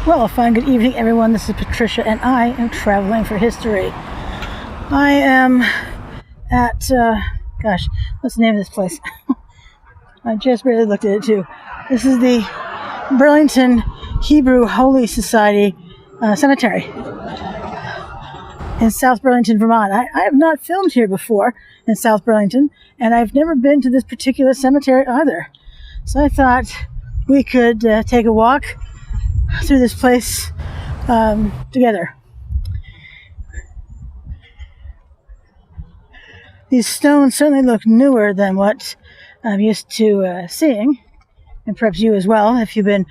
Well, a fine good evening, everyone. This is Patricia, and I am traveling for history. I am at, what's the name of this place? I just barely looked at it, too. This is the Burlington Hebrew Holy Society Cemetery in South Burlington, Vermont. I have not filmed here before in South Burlington, and I've never been to this particular cemetery either. So I thought we could take a walk through this place together. These stones certainly look newer than what I'm used to seeing, and perhaps you as well, if you've been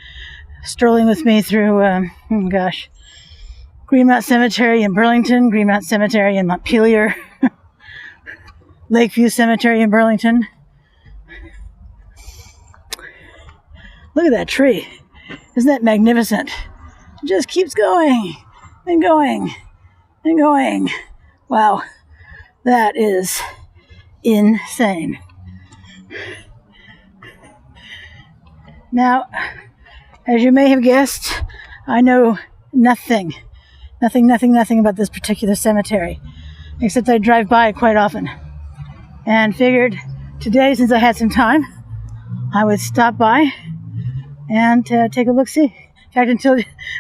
strolling with me through, Greenmount Cemetery in Burlington, Greenmount Cemetery in Montpelier, Lakeview Cemetery in Burlington. Look at that tree. Isn't that magnificent? It just keeps going and going and going. Wow, that is insane. Now, as you may have guessed, I know nothing about this particular cemetery, except I drive by it quite often, and figured today, since I had some time, I would stop by and take a look-see. In fact,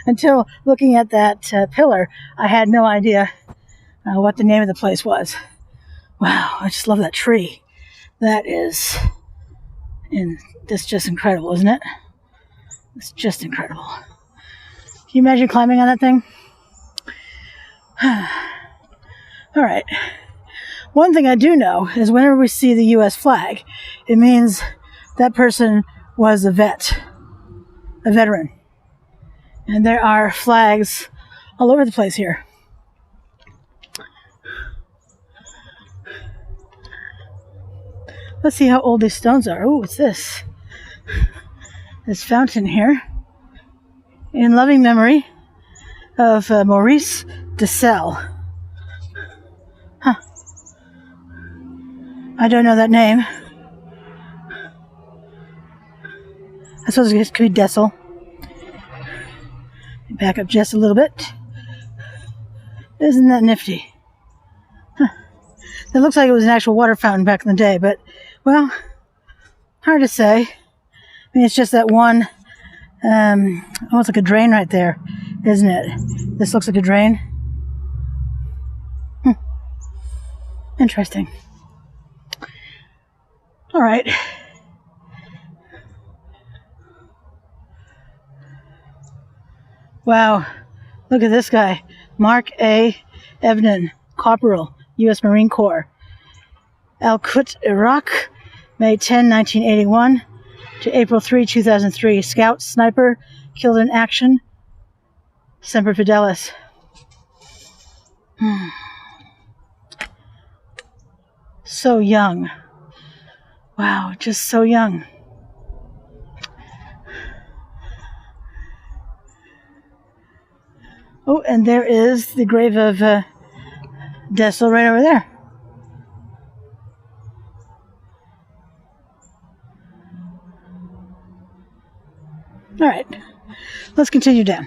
until looking at that pillar, I had no idea what the name of the place was. Wow, I just love that tree. That is, that's just incredible, isn't it? It's just incredible. Can you imagine climbing on that thing? All right. One thing I do know is whenever we see the U.S. flag, it means that person was a veteran. And there are flags all over the place here. Let's see how old these stones are. Oh, what's this? This fountain here, in loving memory of Maurice de Sel. Huh. I don't know that name. I suppose it could be Dessel. Back up just a little bit. Isn't that nifty? Huh. It looks like it was an actual water fountain back in the day, but, well, hard to say. I mean, it's just that one, almost like a drain right there, isn't it? This looks like a drain. Interesting. All right. Wow, look at this guy. Mark A. Evnan, Corporal, U.S. Marine Corps. Al-Qut, Iraq, May 10, 1981 to April 3, 2003. Scout, sniper, killed in action. Semper Fidelis. So young. Wow, just so young. Oh, and there is the grave of Dessel right over there. All right, let's continue down.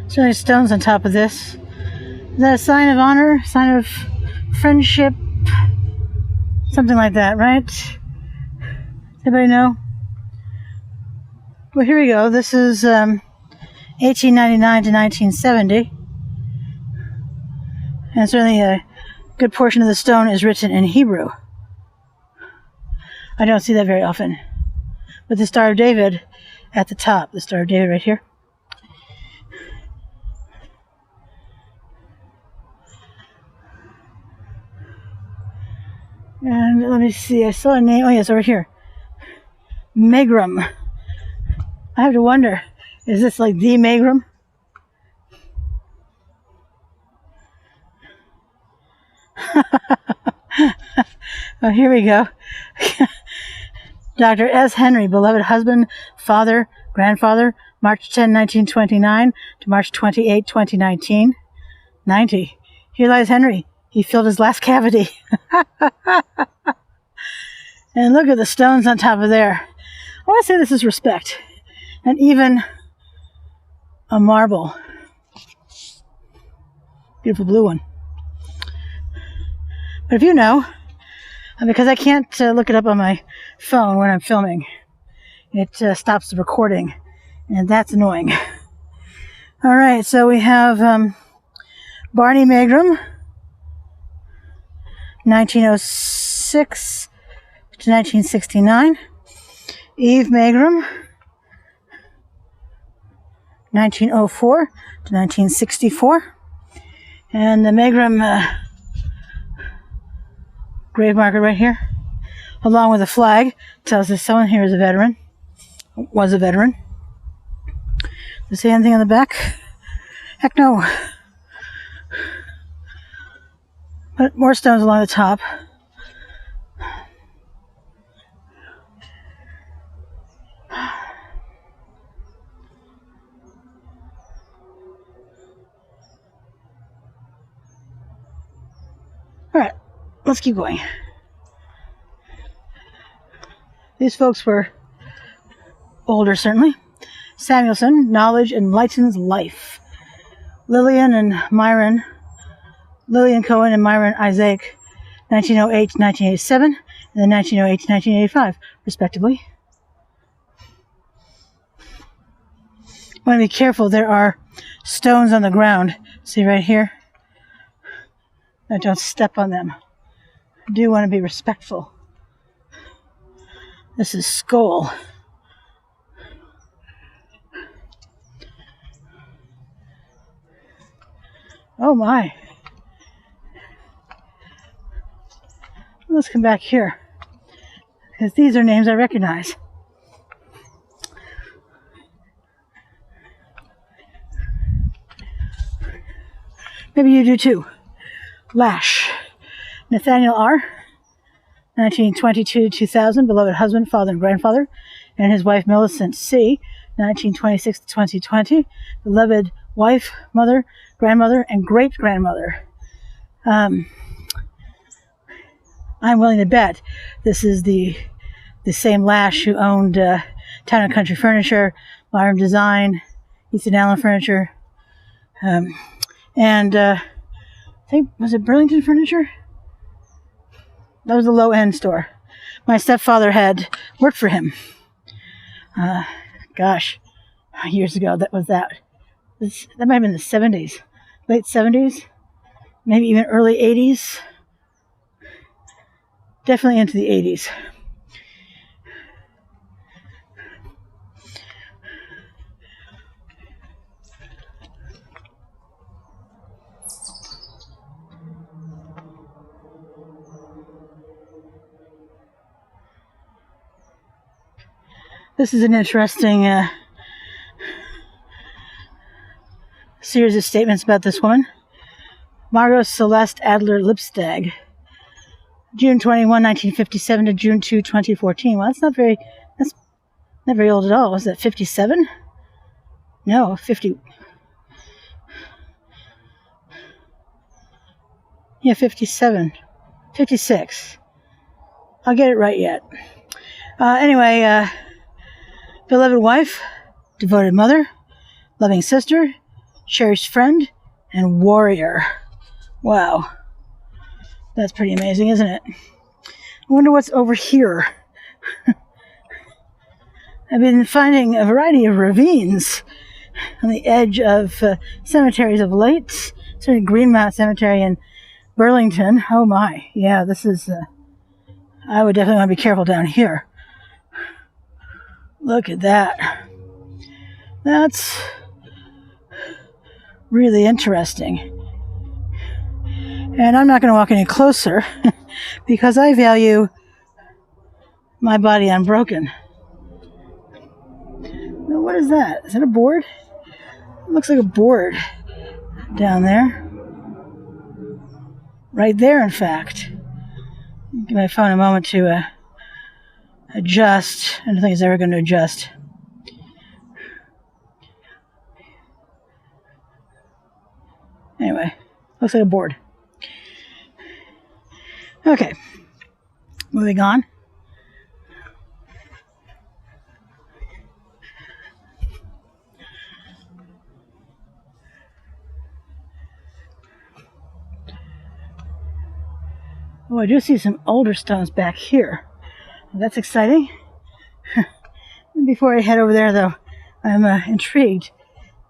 So there's stones on top of this. Is that a sign of honor? Sign of friendship? Something like that, right? Anybody know? Well, here we go. This is 1899 to 1970. And certainly a good portion of the stone is written in Hebrew. I don't see that very often. But the Star of David at the top. The Star of David right here. And let me see, I saw a name, oh yes, over here. Megrim. I have to wonder, is this like the Megrim? Oh, here we go. Dr. S. Henry, beloved husband, father, grandfather, March 10, 1929 to March 28, 2019. 90. Here lies Henry. He filled his last cavity. And look at the stones on top of there. I want to say this is respect. And even a marble. Beautiful blue one. But if you know, because I can't look it up on my phone when I'm filming, it stops the recording, and that's annoying. All right, so we have Barney Magrum, 1906 to 1969. Eve Magrum, 1904 to 1964. And the Magrum grave marker right here, along with a flag, tells us someone here is a veteran, was a veteran. Does it say anything on the back? Heck no. But more stones along the top. All right, let's keep going. These folks were older, certainly. Samuelson, Knowledge Enlightens Life. Lillian Cohen and Myron Isaac, 1908 to 1987, and then 1908 to 1985, respectively. I want to be careful. There are stones on the ground. See right here? I don't step on them. I do want to be respectful. This is skull. Oh my. Let's come back here, because these are names I recognize. Maybe you do too. Lash. Nathaniel R., 1922 to 2000, beloved husband, father, and grandfather, and his wife Millicent C., 1926 to 2020, beloved wife, mother, grandmother, and great-grandmother. I'm willing to bet this is the same Lash who owned Town and Country Furniture, Modern Design, Easton Allen Furniture, and I think, was it Burlington Furniture? That was a low-end store. My stepfather had worked for him. Years ago, that might have been the 70s, late 70s, maybe even early 80s. Definitely into the 80s. This is an interesting series of statements about this woman. Margot Celeste Adler Lipstag. June 21, 1957 to June 2, 2014. Well, that's not very old at all. Was that 57? No, 50. Yeah, 57. 56. I'll get it right yet. Anyway, beloved wife, devoted mother, loving sister, cherished friend, and warrior. Wow. That's pretty amazing, isn't it? I wonder what's over here. I've been finding a variety of ravines on the edge of cemeteries of late. Certainly Greenmount Cemetery in Burlington. Oh my. Yeah, this is... I would definitely want to be careful down here. Look at that. That's really interesting. And I'm not going to walk any closer because I value my body unbroken. Now, what is that? Is that a board? It looks like a board down there. Right there, in fact. Give my phone a moment to adjust. I don't think it's ever going to adjust. Anyway, Looks like a board. Okay, moving on. Oh, I do see some older stones back here. That's exciting. Before I head over there, though, I'm intrigued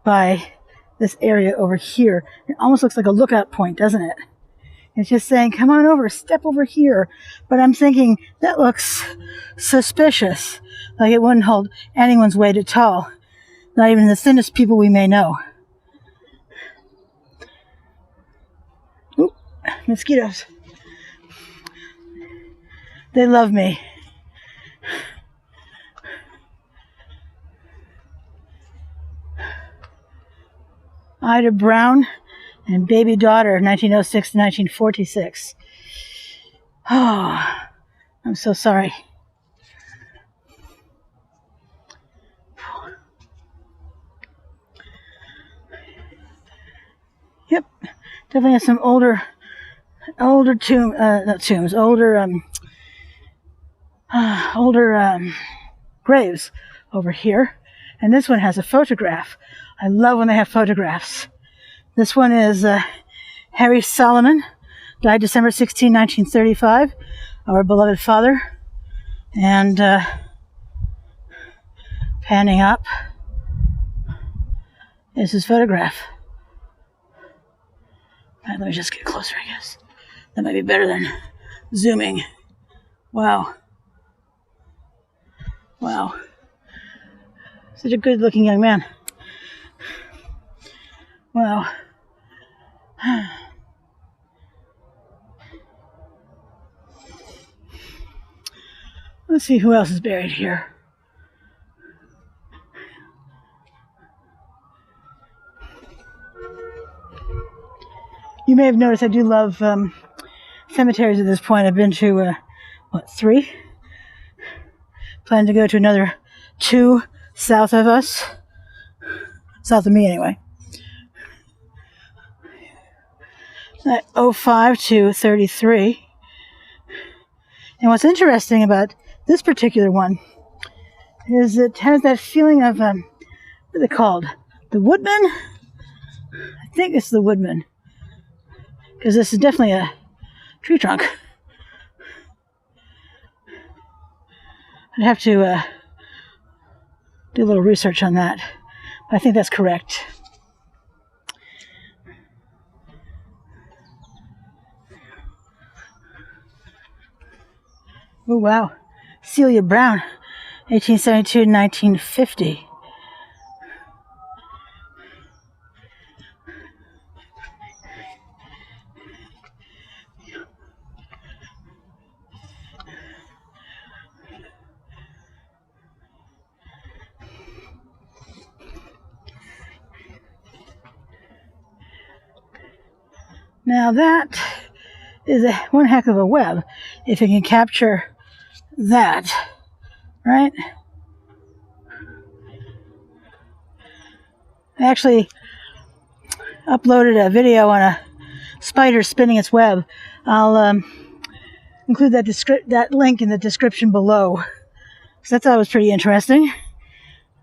by this area over here. It almost looks like a lookout point, doesn't it? It's just saying, come on over, step over here. But I'm thinking, that looks suspicious. Like it wouldn't hold anyone's weight at all. Not even the thinnest people we may know. Oop, mosquitoes. They love me. Ida Brown and baby daughter, 1906 to 1946. Oh, I'm so sorry. Yep, definitely have some older graves over here. And this one has a photograph. I love when they have photographs. This one is Harry Solomon, died December 16, 1935, our beloved father. And panning up is his photograph. All right, let me just get closer, I guess. That might be better than zooming. Wow. Wow. Such a good-looking young man. Wow. Let's see who else is buried here. You may have noticed I do love cemeteries at this point. I've been to, 3? Plan to go to another 2 south of us. South of me, anyway. At 05 to 33. And what's interesting about this particular one is it has that feeling of, what are they called? The woodman? I think it's the woodman. Because this is definitely a tree trunk. I'd have to do a little research on that. But I think that's correct. Oh, wow. Celia Brown, 1872 to 1950. Now that is one heck of a web, if it can capture that, right? I actually uploaded a video on a spider spinning its web. I'll include that link in the description below, because I thought it was pretty interesting.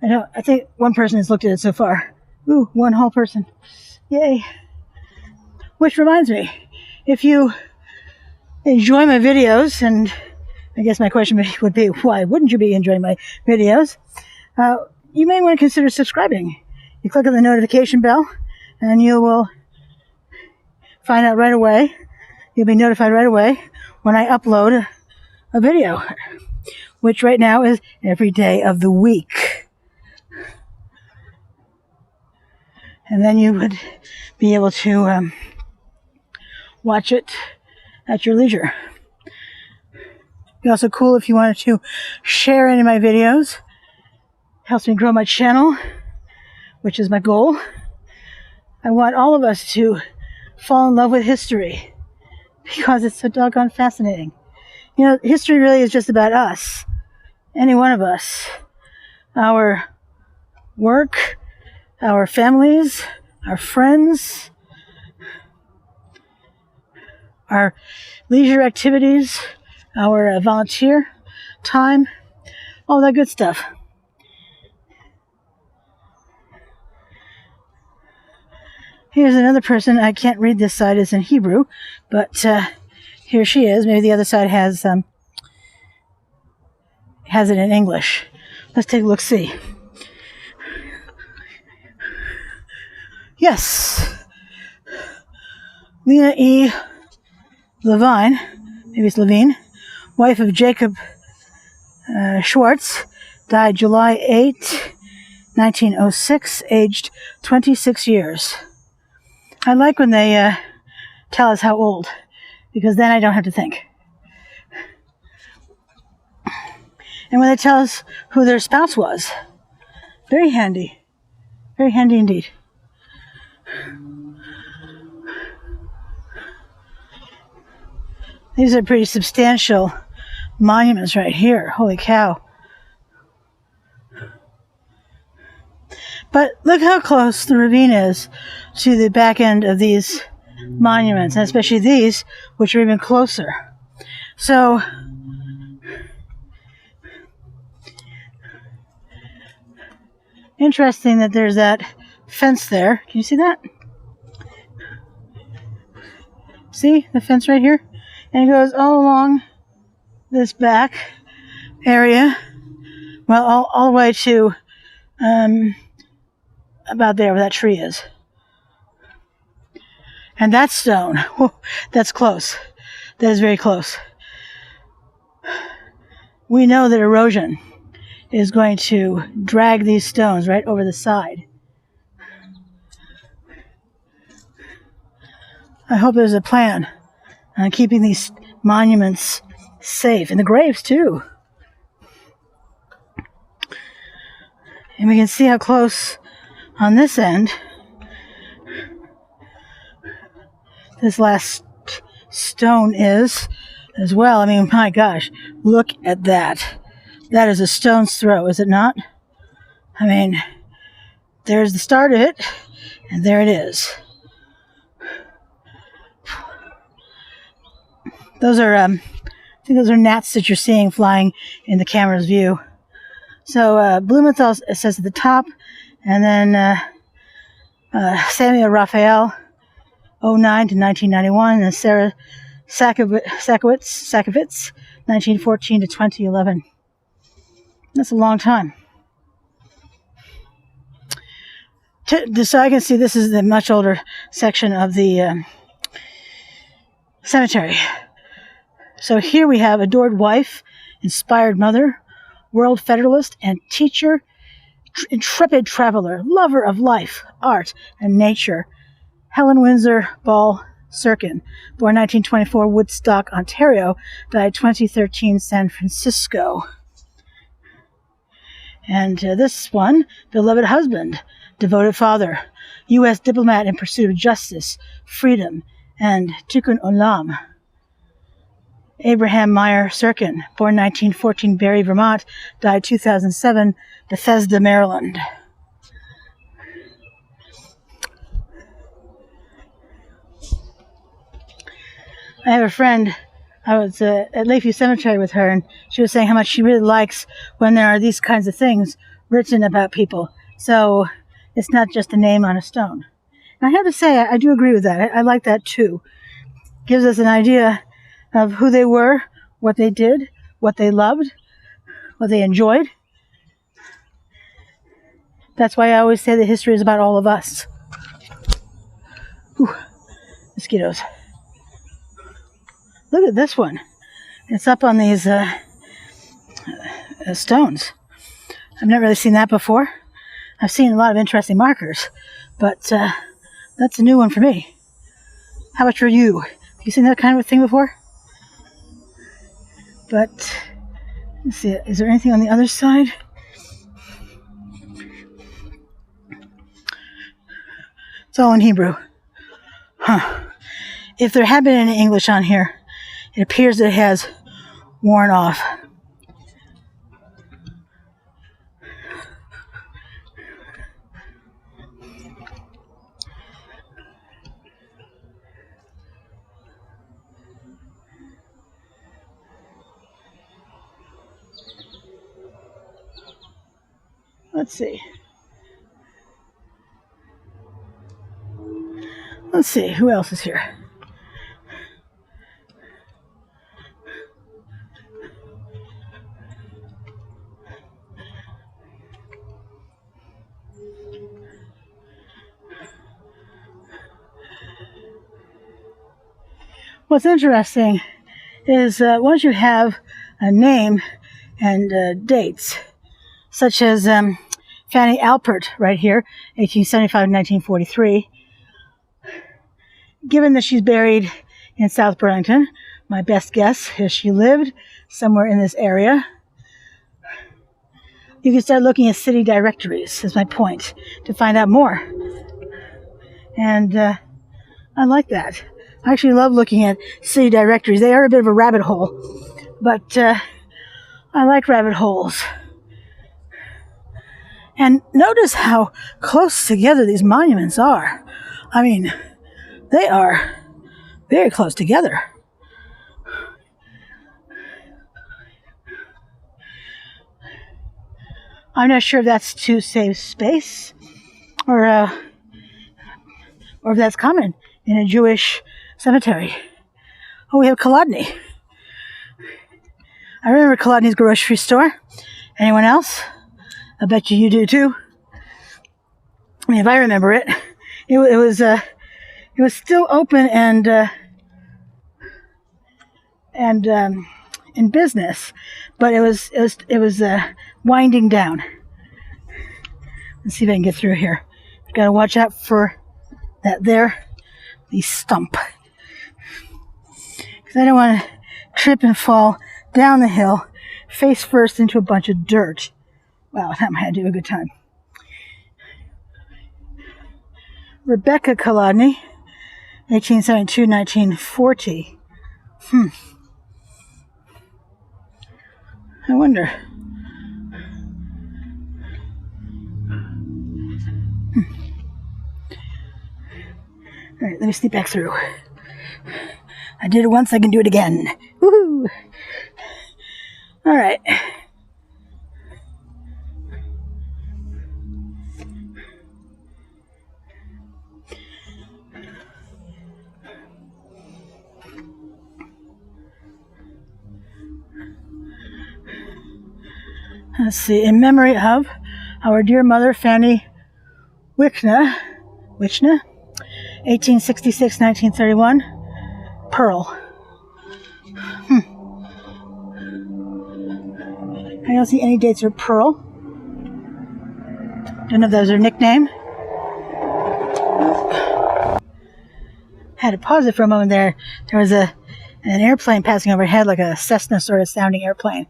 I think one person has looked at it so far. Ooh, one whole person. Yay. Which reminds me, if you enjoy my videos, and I guess my question would be, why wouldn't you be enjoying my videos? You may want to consider subscribing. You click on the notification bell, and you will find out right away. You'll be notified right away when I upload a video, which right now is every day of the week. And then you would be able to watch it at your leisure. It'd be also cool if you wanted to share any of my videos. It helps me grow my channel, which is my goal. I want all of us to fall in love with history because it's so doggone fascinating. You know, history really is just about us, any one of us. Our work, our families, our friends, our leisure activities, our volunteer time, all that good stuff. Here's another person. I can't read this side, it's in Hebrew, but here she is. Maybe the other side has it in English. Let's take a look, see. Yes. Lena E. Levine, maybe it's Levine, wife of Jacob Schwartz, died July 8, 1906, aged 26 years. I like when they tell us how old, because then I don't have to think. And when they tell us who their spouse was, very handy indeed. These are pretty substantial monuments right here. Holy cow. But look how close the ravine is to the back end of these monuments, and especially these, which are even closer. So, interesting that there's that fence there. Can you see that? See the fence right here? And it goes all along this back area, well, all the way to about there where that tree is. And that stone, that's close. That is very close. We know that erosion is going to drag these stones right over the side. I hope there's a plan on keeping these monuments safe, and the graves too. And we can see how close on this end this last stone is as well. I mean, my gosh, look at that. That is a stone's throw, is it not? I mean, there's the start of it, and there it is. Those are, I think those are gnats that you're seeing flying in the camera's view. So, Blumenthal says at the top, and then Samuel Raphael, 09 to 1991, and Sarah Sakowitz, 1914 to 2011. That's a long time. So I can see this is the much older section of the cemetery. So here we have adored wife, inspired mother, world federalist and teacher, intrepid traveler, lover of life, art, and nature, Helen Windsor Ball Sirkin, born 1924, Woodstock, Ontario, died 2013, San Francisco. And this one, beloved husband, devoted father, U.S. diplomat in pursuit of justice, freedom, and tikkun olam. Abraham Meyer Sirkin, born 1914, Barrie, Vermont, died 2007, Bethesda, Maryland. I have a friend, I was at Lakeview Cemetery with her, and she was saying how much she really likes when there are these kinds of things written about people. So it's not just a name on a stone. And I have to say, I do agree with that. I like that too. Gives us an idea of who they were, what they did, what they loved, what they enjoyed. That's why I always say that history is about all of us. Ooh, mosquitoes. Look at this one. It's up on these stones. I've never really seen that before. I've seen a lot of interesting markers, but that's a new one for me. How about for you? Have you seen that kind of thing before? But, let's see, is there anything on the other side? It's all in Hebrew. Huh. If there had been any English on here, it appears that it has worn off. Let's see. Let's see, who else is here? What's interesting is once you have a name and dates, such as Fanny Alpert right here, 1875 to 1943, given that she's buried in South Burlington, my best guess is she lived somewhere in this area. You can start looking at city directories, is my point, to find out more. And I like that. I actually love looking at city directories. They are a bit of a rabbit hole, but I like rabbit holes. And notice how close together these monuments are. I mean, they are very close together. I'm not sure if that's to save space or if that's common in a Jewish cemetery. Oh, we have Kolodny. I remember Kolodny's grocery store. Anyone else? I bet you do too. I mean, if I remember it, it was still open and in business, but it was winding down. Let's see if I can get through here. Got to watch out for the stump, because I don't want to trip and fall down the hill, face first into a bunch of dirt. Wow, that might do a good time. Rebecca Kolodny, 1872-1940. I wonder. All right, let me sneak back through. I did it once, I can do it again. Woohoo! All right. Let's see, in memory of our dear mother, Fanny Wichna, 1866-1931, Pearl. I don't see any dates for Pearl. Don't know if that was her nickname. Had to pause it for a moment there. There was an airplane passing overhead, like a Cessna sort of sounding airplane.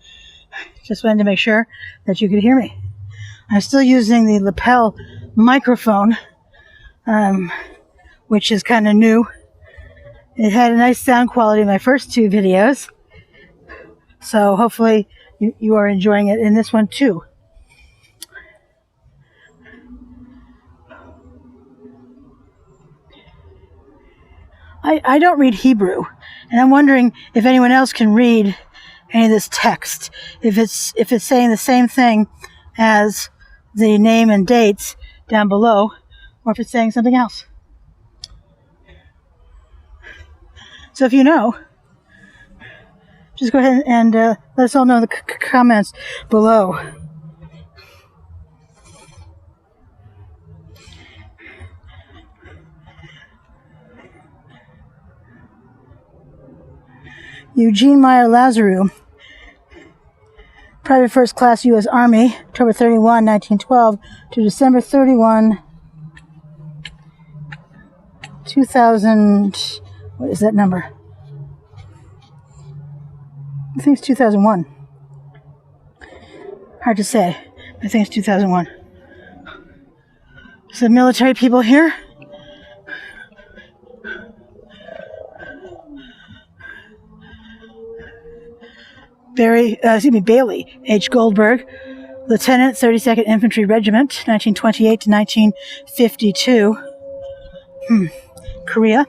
Just wanted to make sure that you could hear me. I'm still using the lapel microphone, which is kind of new. It had a nice sound quality in my first two videos, so hopefully you are enjoying it in this one too. I don't read Hebrew, and I'm wondering if anyone else can read any of this text, if it's saying the same thing as the name and dates down below, or if it's saying something else. So if you know, just go ahead and let us all know in the comments below. Eugene Meyer Lazarou, Private First Class U.S. Army, October 31, 1912 to December 31, 2000. What is that number? I think it's 2001. Hard to say. I think it's 2001. Some military people here. Bailey H. Goldberg, Lieutenant, 32nd Infantry Regiment, 1928 to 1952. Korea.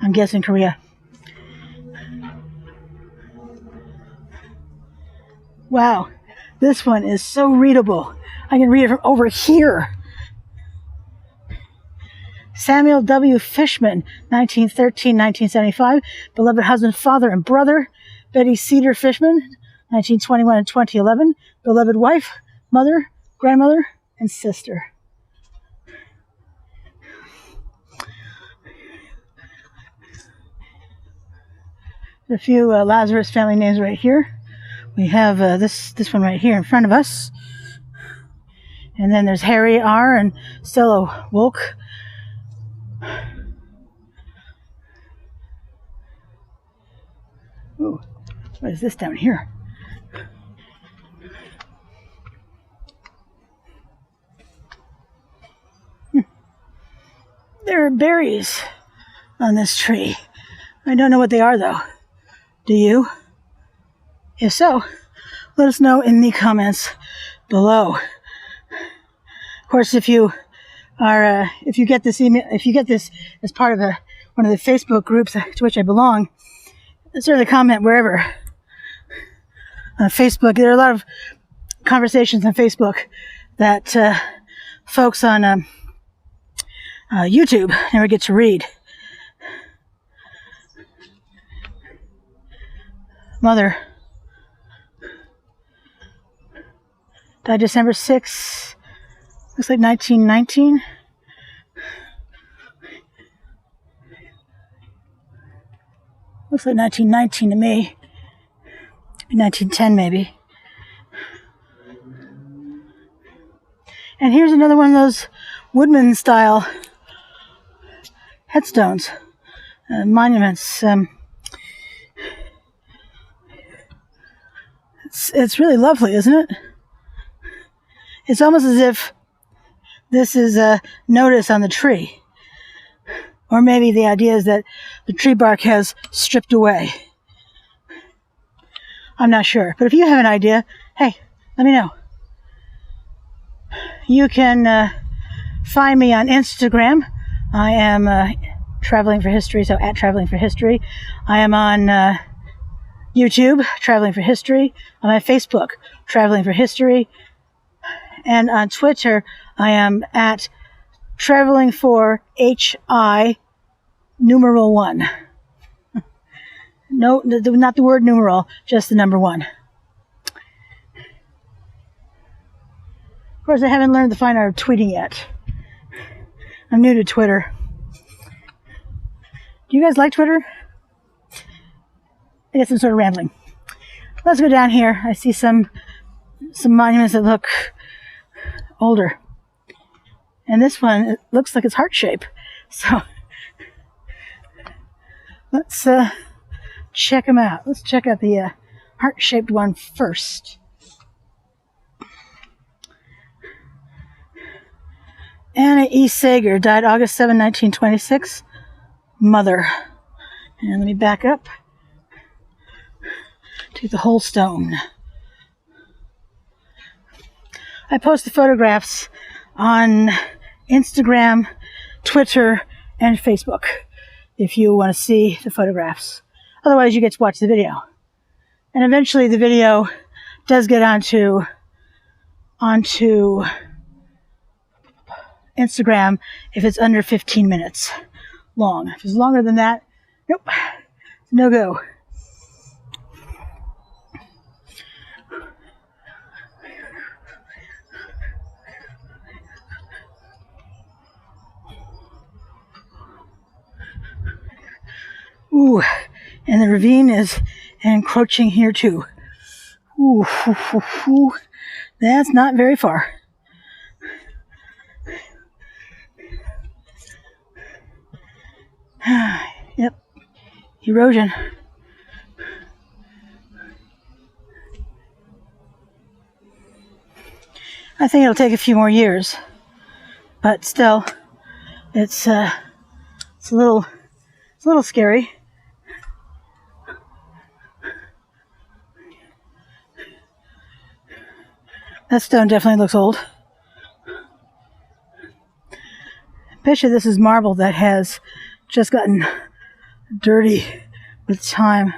I'm guessing Korea. Wow, This one is so readable. I can read it from over here. Samuel W. Fishman, 1913-1975, beloved husband, father, and brother. Betty Cedar Fishman, 1921 and 2011, beloved wife, mother, grandmother, and sister. A few Lazarus family names right here. We have this one right here in front of us. And then there's Harry R. and Stella Wolk. Ooh, what is this down here? There are berries on this tree. I don't know what they are, though. Do you? If so, let us know in the comments below. Of course, if you get this email, if you get this as part of one of the Facebook groups to which I belong, certainly comment wherever. On Facebook, there are a lot of conversations on Facebook that folks on YouTube never get to read. Mother died December 6th, looks like 1919. Looks like 1919 to me. 1910 maybe. And here's another one of those woodman style headstones, monuments. It's really lovely, isn't it? It's almost as if this is a notice on the tree. Or maybe the idea is that the tree bark has stripped away. I'm not sure. But if you have an idea, hey, let me know. You can find me on Instagram. I am Traveling for History, so at Traveling for History. I am on YouTube, Traveling for History. I'm on Facebook, Traveling for History. And on Twitter, I am at Traveling for HI numeral 1. No, not the word numeral, just the number 1. Of course, I haven't learned the fine art of tweeting yet. I'm new to Twitter. Do you guys like Twitter? I guess I'm sort of rambling. Let's go down here. I see some monuments that look older. And this one, it looks like it's heart shape. So let's check them out. Let's check out the heart-shaped one first. Anna E. Sager died August 7, 1926. Mother. And let me back up to the whole stone. I post the photographs on Instagram, Twitter, and Facebook if you want to see the photographs. Otherwise, you get to watch the video. And eventually the video does get onto Instagram if it's under 15 minutes long. If it's longer than that, nope, no go. Ooh, and the ravine is encroaching here too. Ooh, that's not very far. Yep, erosion. I think it'll take a few more years, but still, it's a little scary. That stone definitely looks old. I bet you this is marble that has just gotten dirty with time.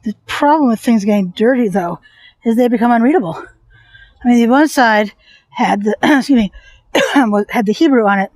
The problem with things getting dirty, though, is they become unreadable. I mean, the one side had the, excuse me, had the Hebrew on it,